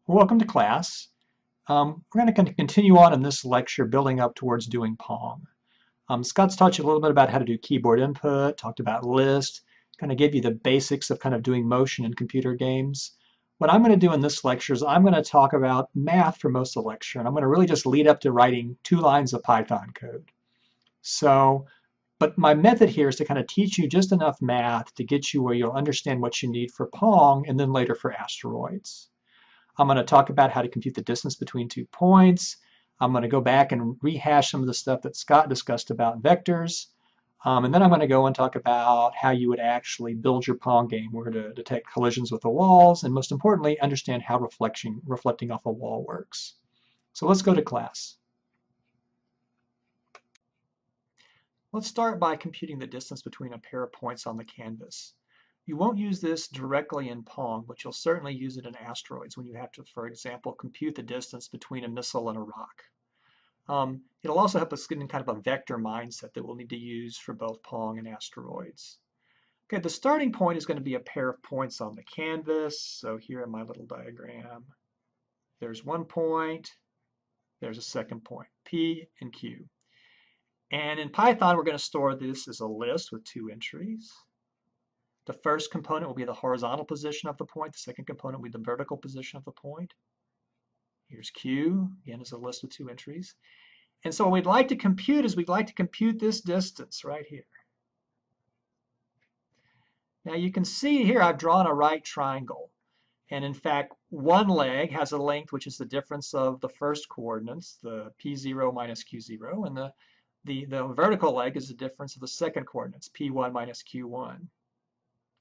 Welcome to class. We're going to continue on in this lecture building up towards doing Pong. Scott's taught you a little bit about how to do keyboard input, talked about list, kind of gave you the basics of kind of doing motion in computer games. What I'm going to do in this lecture is I'm going to talk about math for most of the lecture, and I'm going to really just lead up to writing 2 lines of Python code. But my method here is to kind of teach you just enough math to get you where you'll understand what you need for Pong and then later for asteroids. I'm going to talk about how to compute the distance between 2 points. I'm going to go back and rehash some of the stuff that Scott discussed about vectors. And then I'm going to go and talk about how you would actually build your Pong game, where to detect collisions with the walls, and most importantly, understand how reflecting off a wall works. So let's go to class. Let's start by computing the distance between a pair of points on the canvas. You won't use this directly in Pong, but you'll certainly use it in asteroids when you have to, for example, compute the distance between a missile and a rock. It'll also help us get in kind of a vector mindset that we'll need to use for both Pong and asteroids. Okay, the starting point is going to be a pair of points on the canvas. So here in my little diagram, there's one point, there's a second point, P and Q. And in Python, we're going to store this as a list with 2 entries. The first component will be the horizontal position of the point. The second component will be the vertical position of the point. Here's Q, again, is a list with 2 entries. And so what we'd like to compute is we'd like to compute this distance right here. Now you can see here I've drawn a right triangle. And in fact, one leg has a length which is the difference of the first coordinates, the P0 minus Q0, and the vertical leg is the difference of the second coordinates, P1 minus Q1.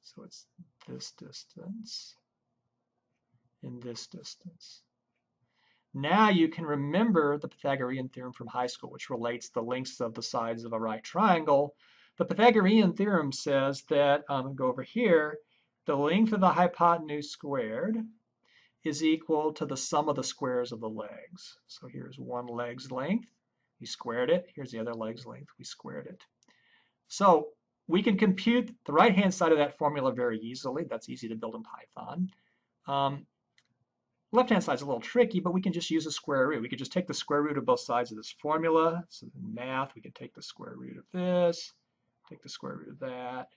So it's this distance and this distance. Now you can remember the Pythagorean theorem from high school, which relates the lengths of the sides of a right triangle. The Pythagorean theorem says that, go over here, the length of the hypotenuse squared is equal to the sum of the squares of the legs. So here's one leg's length, we squared it. Here's the other leg's length, we squared it. So we can compute the right-hand side of that formula very easily. That's easy to build in Python. Left-hand side is a little tricky, but we can just use a square root. We could just take the square root of both sides of this formula. So in math, we can take the square root of this, take the square root of that.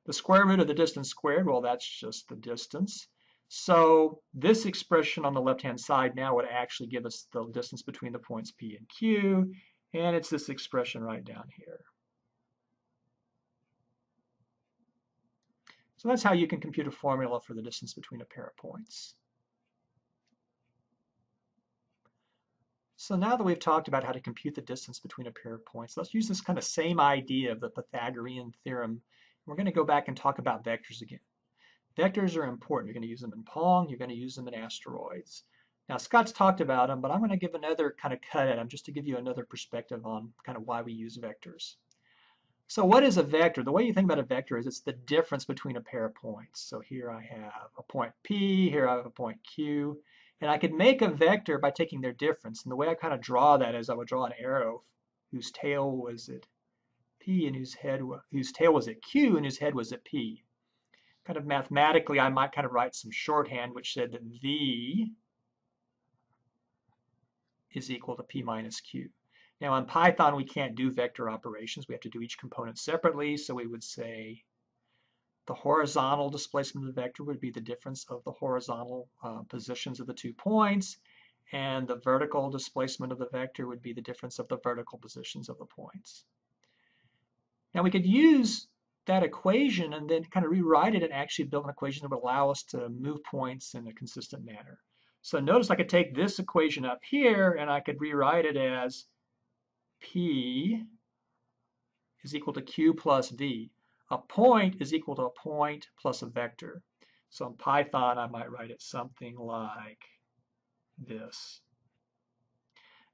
The square root of the distance squared, well, that's just the distance. So this expression on the left-hand side now would actually give us the distance between the points P and Q, and it's this expression right down here. So that's how you can compute a formula for the distance between a pair of points. So now that we've talked about how to compute the distance between a pair of points, let's use this kind of same idea of the Pythagorean theorem. We're going to go back and talk about vectors again. Vectors are important. You're going to use them in Pong. You're going to use them in asteroids. Now, Scott's talked about them, but I'm going to give another kind of cut at them just to give you another perspective on kind of why we use vectors. So what is a vector? The way you think about a vector is it's the difference between a pair of points. So here I have a point P, here I have a point Q, and I could make a vector by taking their difference. And the way I kind of draw that is I would draw an arrow whose tail was at P and whose tail was at Q and whose head was at P. Kind of mathematically, I might kind of write some shorthand which said that V is equal to P minus Q. Now in Python, we can't do vector operations. We have to do each component separately. So we would say the horizontal displacement of the vector would be the difference of the horizontal positions of the 2 points. And the vertical displacement of the vector would be the difference of the vertical positions of the points. Now we could use that equation and then kind of rewrite it and actually build an equation that would allow us to move points in a consistent manner. So notice I could take this equation up here and I could rewrite it as P is equal to Q plus V. A point is equal to a point plus a vector. So in Python, I might write it something like this.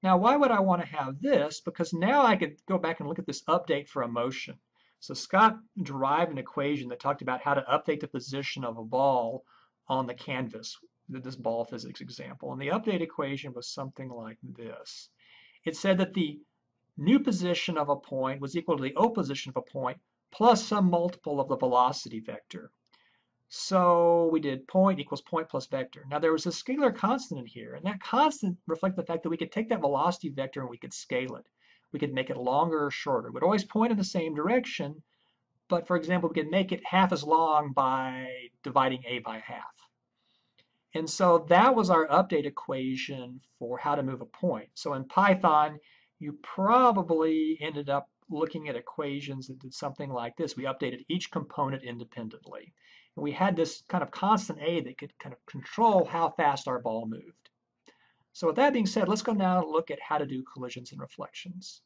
Now, why would I want to have this? Because now I could go back and look at this update for a motion. So Scott derived an equation that talked about how to update the position of a ball on the canvas, this ball physics example. And the update equation was something like this. It said that the new position of a point was equal to the old position of a point plus some multiple of the velocity vector. So we did point equals point plus vector. Now there was a scalar constant in here, and that constant reflects the fact that we could take that velocity vector and we could scale it. We could make it longer or shorter. It would always point in the same direction, but for example, we could make it half as long by dividing a by half. And so that was our update equation for how to move a point. So in Python, you probably ended up looking at equations that did something like this. We updated each component independently. And we had this kind of constant A that could kind of control how fast our ball moved. So with that being said, let's go now look at how to do collisions and reflections.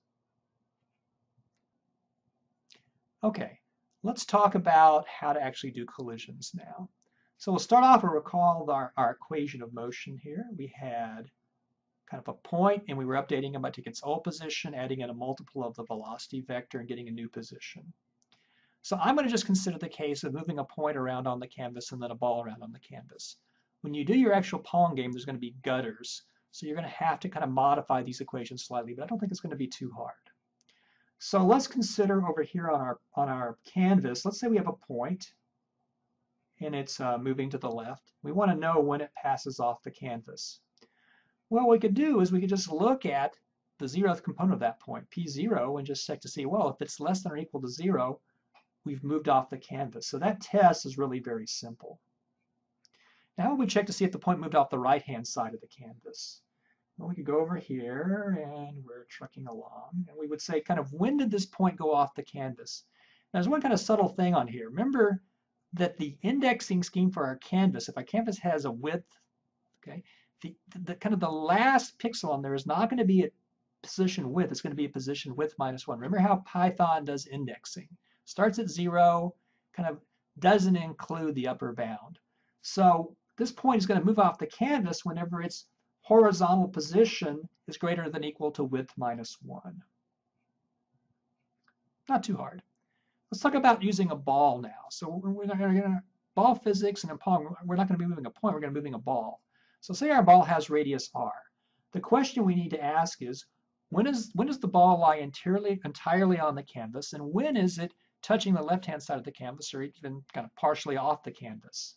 Okay, let's talk about how to actually do collisions now. So we'll start off and recall our equation of motion here. We had kind of a point, and we were updating it by taking its old position, adding in a multiple of the velocity vector, and getting a new position. So I'm going to just consider the case of moving a point around on the canvas and then a ball around on the canvas. When you do your actual Pong game, there's going to be gutters. So you're going to have to kind of modify these equations slightly, but I don't think it's going to be too hard. So let's consider over here on our canvas, let's say we have a point, and it's moving to the left. We want to know when it passes off the canvas. Well, what we could do is we could just look at the 0th component of that point, P0, and just check to see, well, if it's less than or equal to 0, we've moved off the canvas. So that test is really very simple. Now we check to see if the point moved off the right-hand side of the canvas. Well, we could go over here, and we're trucking along, and we would say, kind of, when did this point go off the canvas? Now, there's one kind of subtle thing on here. Remember that the indexing scheme for our canvas, if our canvas has a width, okay, the kind of the last pixel on there is not going to be at position width. It's going to be a position width minus 1. Remember how Python does indexing. Starts at 0, kind of doesn't include the upper bound. So this point is going to move off the canvas whenever its horizontal position is greater than or equal to width minus 1. Not too hard. Let's talk about using a ball now. So we're going to ball physics and in Pong, we're not going to be moving a point, we're going to be moving a ball. So say our ball has radius r. The question we need to ask is, when does the ball lie entirely on the canvas, and when is it touching the left-hand side of the canvas or even kind of partially off the canvas?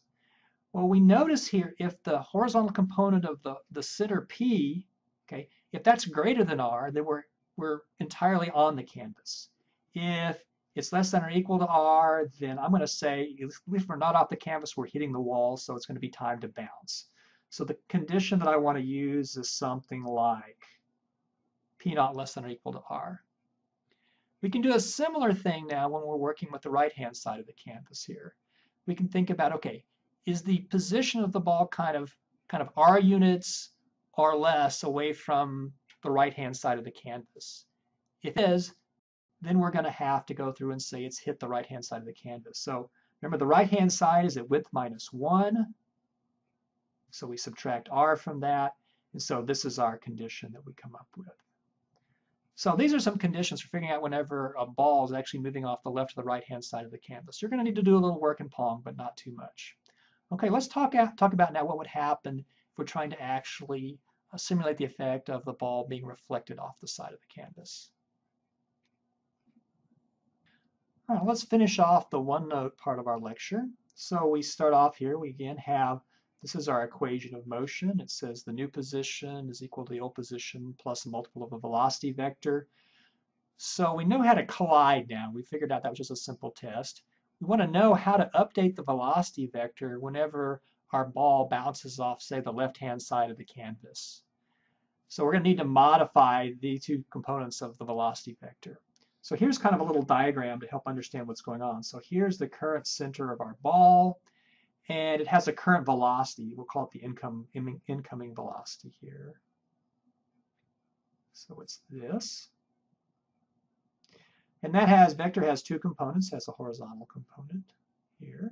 Well, we notice here if the horizontal component of the center P, okay, if that's greater than r, then we're entirely on the canvas. If it's less than or equal to r, then I'm going to say, if we're not off the canvas, we're hitting the wall, so it's going to be time to bounce. So the condition that I want to use is something like P naught less than or equal to r. We can do a similar thing now when we're working with the right-hand side of the canvas here. We can think about, okay, is the position of the ball kind of r units or less away from the right-hand side of the canvas? If it is, then we're going to have to go through and say it's hit the right-hand side of the canvas. So remember, the right-hand side is at width minus 1. So we subtract r from that. And so this is our condition that we come up with. So these are some conditions for figuring out whenever a ball is actually moving off the left or the right-hand side of the canvas. You're going to need to do a little work in Pong, but not too much. Okay, let's talk about now what would happen if we're trying to actually simulate the effect of the ball being reflected off the side of the canvas. All right, let's finish off the one-note part of our lecture. So we start off here. We again have, this is our equation of motion. It says the new position is equal to the old position plus a multiple of a velocity vector. So we know how to collide now. We figured out that was just a simple test. We want to know how to update the velocity vector whenever our ball bounces off, say, the left-hand side of the canvas. So we're going to need to modify the two components of the velocity vector. So here's kind of a little diagram to help understand what's going on. So here's the current center of our ball, and it has a current velocity. We'll call it the incoming velocity here. So it's this. And that vector has two components. It has a horizontal component here,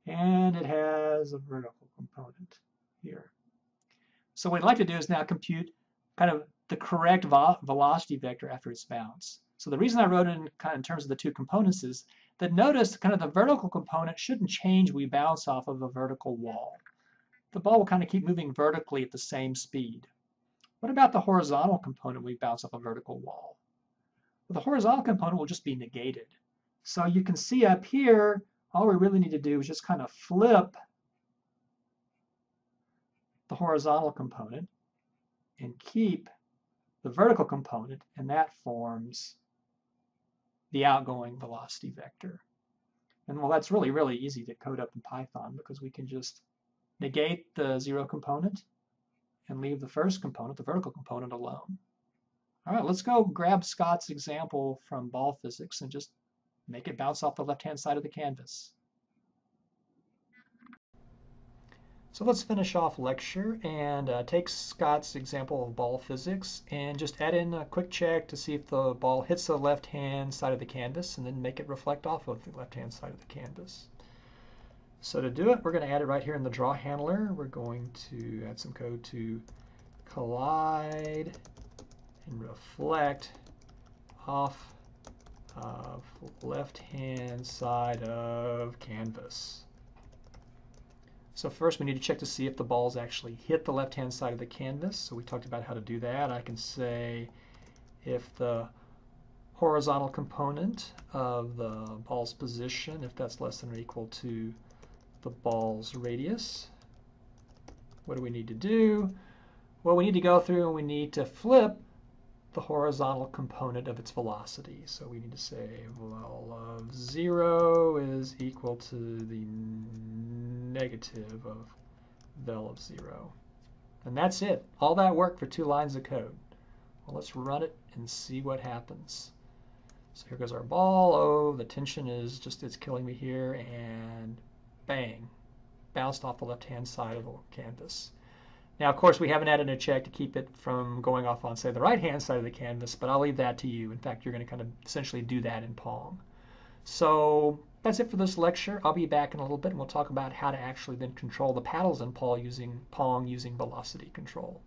and it has a vertical component here. So what I'd like to do is now compute kind of the correct velocity vector after its bounce. So the reason I wrote it in terms of the two components is that notice kind of the vertical component shouldn't change when we bounce off of a vertical wall. The ball will kind of keep moving vertically at the same speed. What about the horizontal component when we bounce off a vertical wall? Well, the horizontal component will just be negated. So you can see up here, all we really need to do is just kind of flip the horizontal component and keep the vertical component, and that forms the outgoing velocity vector. And well, that's really, really easy to code up in Python because we can just negate the zero component and leave the first component, the vertical component, alone. All right, let's go grab Scott's example from ball physics and just make it bounce off the left-hand side of the canvas. So let's finish off lecture and take Scott's example of ball physics and just add in a quick check to see if the ball hits the left-hand side of the canvas and then make it reflect off of the left-hand side of the canvas. So to do it, we're going to add it right here in the draw handler. We're going to add some code to collide and reflect off of left-hand side of canvas. So first we need to check to see if the balls actually hit the left-hand side of the canvas. So we talked about how to do that. I can say if the horizontal component of the ball's position, if that's less than or equal to the ball's radius, what do we need to do? Well, we need to go through and we need to flip the horizontal component of its velocity. So we need to say vel of 0 is equal to the negative of vel of 0. And that's it. All that work for 2 lines of code. Well, let's run it and see what happens. So here goes our ball. Oh, the tension is just, it's killing me here. And bang, bounced off the left-hand side of the canvas. Now, of course, we haven't added a check to keep it from going off on, say, the right-hand side of the canvas, but I'll leave that to you. In fact, you're going to kind of essentially do that in Pong. So that's it for this lecture. I'll be back in a little bit, and we'll talk about how to actually then control the paddles in Pong using velocity control.